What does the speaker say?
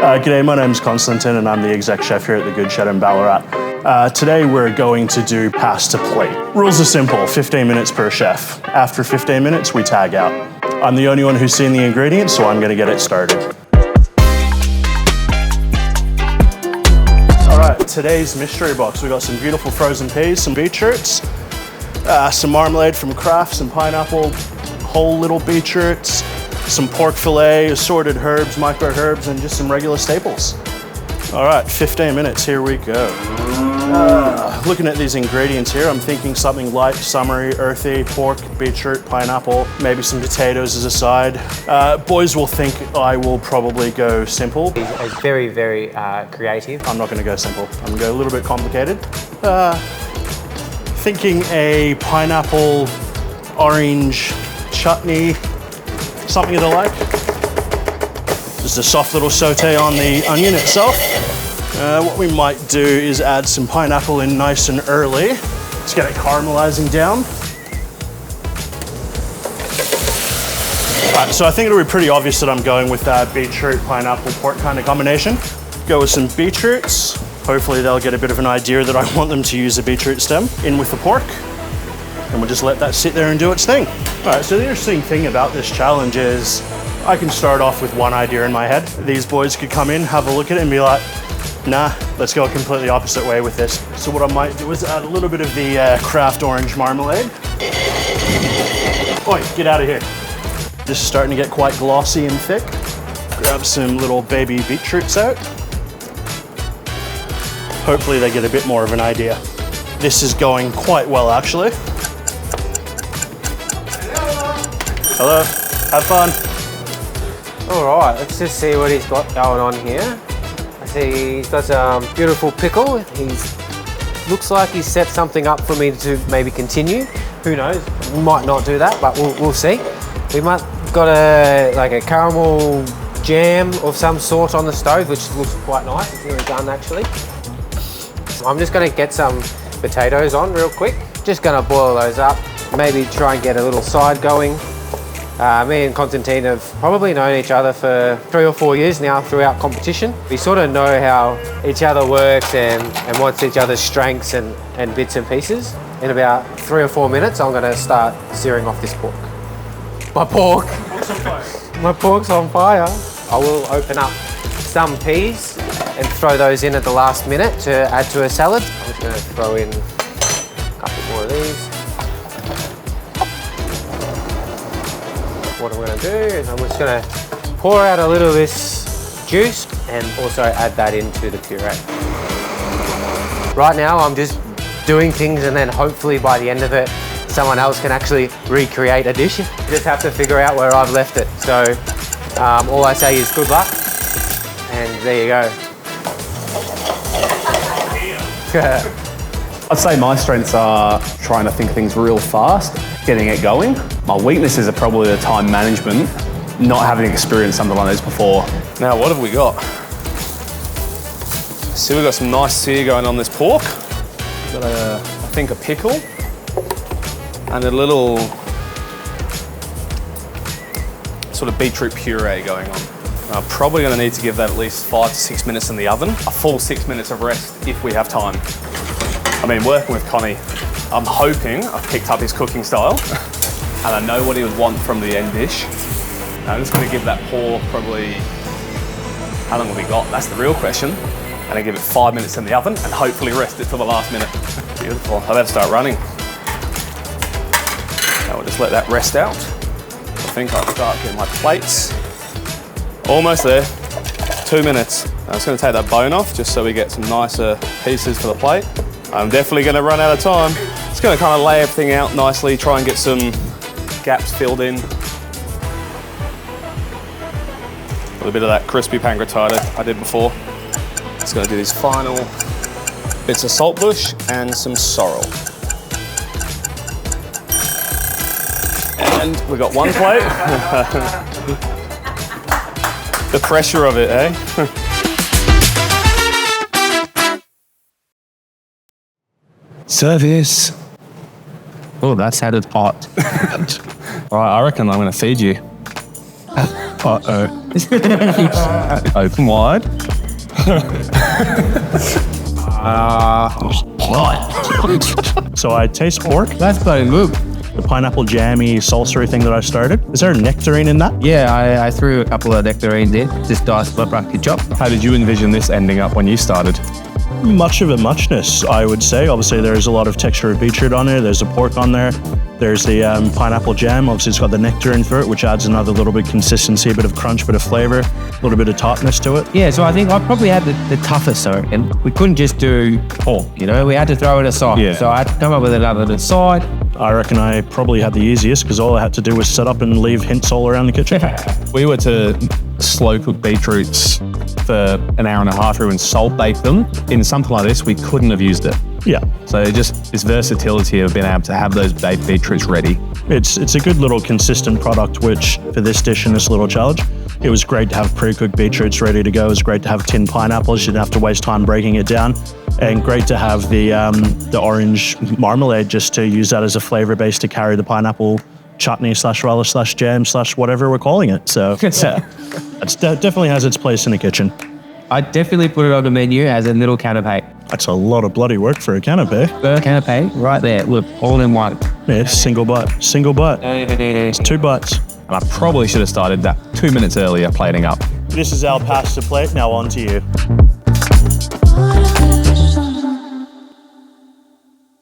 G'day, my name's Konstantin and I'm the exec chef here at the Good Shed in Ballarat. Today we're going to do pass to plate. Rules are simple, 15 minutes per chef. After 15 minutes, we tag out. I'm the only one who's seen the ingredients, so I'm gonna get it started. All right, today's mystery box. We got some beautiful frozen peas, some beetroots, some marmalade from Kraft, some pineapple, whole little beetroots, some pork fillet, assorted herbs, micro herbs, and just some regular staples. All right, 15 minutes, here we go. Looking at these ingredients here, I'm thinking something light, summery, earthy, pork, beetroot, pineapple, maybe some potatoes as a side. Boys will think I will probably go simple. He's very, very creative. I'm not gonna go simple. I'm gonna go a little bit complicated. Thinking a pineapple, orange chutney, something of the like. Just a soft little saute on the onion itself. What we might do is add some pineapple in nice and early. Let's get it caramelizing down. All right, so I think it'll be pretty obvious that I'm going with that beetroot, pineapple, pork kind of combination. Go with some beetroots. Hopefully they'll get a bit of an idea that I want them to use the beetroot stem. In with the pork. And we'll just let that sit there and do its thing. All right, so the interesting thing about this challenge is I can start off with one idea in my head. These boys could come in, have a look at it and be like, nah, let's go a completely opposite way with this. So what I might do is add a little bit of the Kraft orange marmalade. Oi, get out of here. Just starting to get quite glossy and thick. Grab some little baby beetroots out. Hopefully they get a bit more of an idea. This is going quite well, actually. Hello, have fun. All right, let's just see what he's got going on here. I see he's got some beautiful pickle. Looks like he's set something up for me to maybe continue. Who knows? We might not do that, but we'll see. We might got a caramel jam of some sort on the stove, which looks quite nice. It's nearly done actually. So I'm just going to get some potatoes on real quick. Just going to boil those up. Maybe try and get a little side going. Me and Konstantin have probably known each other for 3 or 4 years now throughout competition. We sort of know how each other works and what's each other's strengths and bits and pieces. In about 3 or 4 minutes, I'm going to start searing off this pork. My pork! My pork's on fire. I will open up some peas and throw those in at the last minute to add to a salad. I'm just going to throw in a couple more of these. What I'm going to do is I'm just going to pour out a little of this juice and also add that into the puree. Right now I'm just doing things and then hopefully by the end of it someone else can actually recreate a dish. You just have to figure out where I've left it. So all I say is good luck and there you go. I'd say my strengths are trying to think things real fast, getting it going. My weaknesses are probably the time management, not having experienced something like this before. Now, what have we got? See, we've got some nice sear going on this pork. We've got I think a pickle and a little sort of beetroot puree going on. I'm probably going to need to give that at least 5 to 6 minutes in the oven. A full 6 minutes of rest if we have time. I mean, working with Konny, I'm hoping I've picked up his cooking style and I know what he would want from the end dish. Now, I'm just going to give that pork probably, how long have we got? That's the real question. And I give it 5 minutes in the oven and hopefully rest it till the last minute. Beautiful. I better start running. Now we'll just let that rest out. I think I'll start getting my plates. Almost there. 2 minutes. I'm just going to take that bone off just so we get some nicer pieces for the plate. I'm definitely going to run out of time. Just going to kind of lay everything out nicely, try and get some gaps filled in. A little bit of that crispy pancreatido I did before. Just going to do these final bits of saltbush and some sorrel. And we got one plate. The pressure of it, eh? Service. Oh, that sounded hot. All right, I reckon I'm going to feed you. Uh-oh. Open wide. So I taste pork, That's very good. the pineapple jammy salsa thing that I started. Is there a nectarine in that? Yeah, I threw a couple of nectarines in, just diced up like a chop. How did you envision this ending up when you started? Much of a muchness, I would say. Obviously, there's a lot of texture of beetroot on there. There's the pork on there. There's the pineapple jam. Obviously, it's got the nectarine through it, which adds another little bit of consistency, a bit of crunch, bit of flavor, a little bit of tartness to it. Yeah, so I think I probably had the toughest, I reckon. We couldn't just do pork, you know, we had to throw it aside. Yeah. So I had to come up with another side. I reckon I probably had the easiest because all I had to do was set up and leave hints all around the kitchen. We were to slow cook beetroots for an hour and a half and salt bake them. In something like this, we couldn't have used it. Yeah, So just this versatility of being able to have those baked beetroots ready. it's a good little consistent product, which for this dish and this little challenge, it was great to have pre-cooked beetroots ready to go. It was great to have tinned pineapples. You didn't have to waste time breaking it down. And great to have the orange marmalade just to use that as a flavor base to carry the pineapple chutney / relish / jam / whatever we're calling it. So yeah, it definitely has its place in the kitchen. I definitely put it on the menu as a little canapé. That's a lot of bloody work for a canapé. Canapé, right there, look, all in one. Yeah, single bite. It's 2 bites. And I probably should have started that 2 minutes earlier plating up. This is our pasta plate. Now on to you.